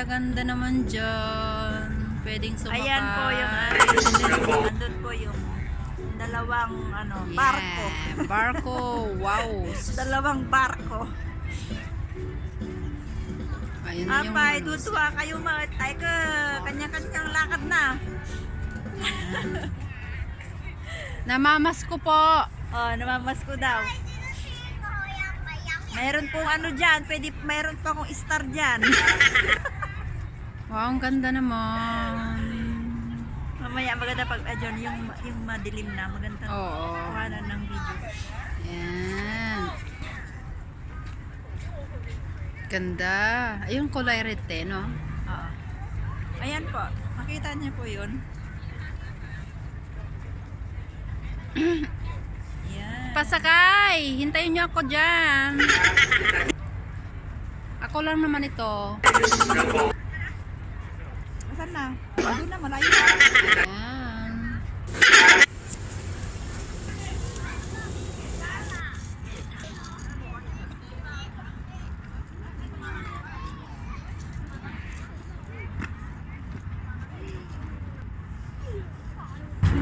ganda-ganda naman dyan. Pwedeng sumakay. Ayan po yung andun po yung dalawang barko. Yeah, barko. Wow. Dalawang barko. Ayun na yung Apay, tutuwa kayo mga tayo. Kanya-kanyang lakad na. Namamas ko po. Oh, namamasko daw. Mayroon pong dyan. Mayroon pa akong star dyan. Wow, ang ganda naman. Mamaya maganda pag yung madilim na. Maganda Oo. kuhanan ng video. Ayan. Ganda. Ayun, kulay red no? Oo. Ayan po. Makita niyo po yun. Yan. Pasakay! Hintayin niyo ako dyan. Ako lang naman ito. Saan na? Doon na, malayo. Ayan.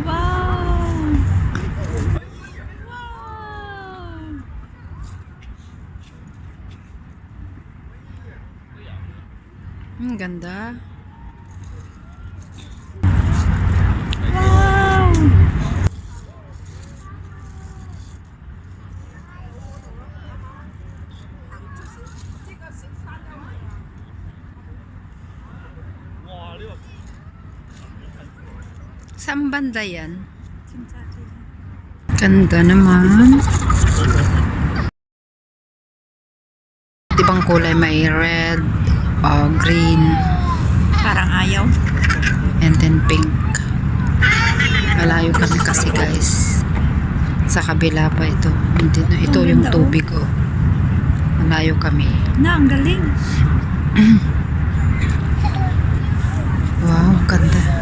Wow! Ang ganda. Wow! Saan banda yan? Ganda naman. Ibang kulay, may red, green, Parang ayaw. and then pink. Malayo kami kasi guys. Sa kabila pa ito. Ito yung tubig oh. Malayo kami. Na, ang galing. Wow, ganda.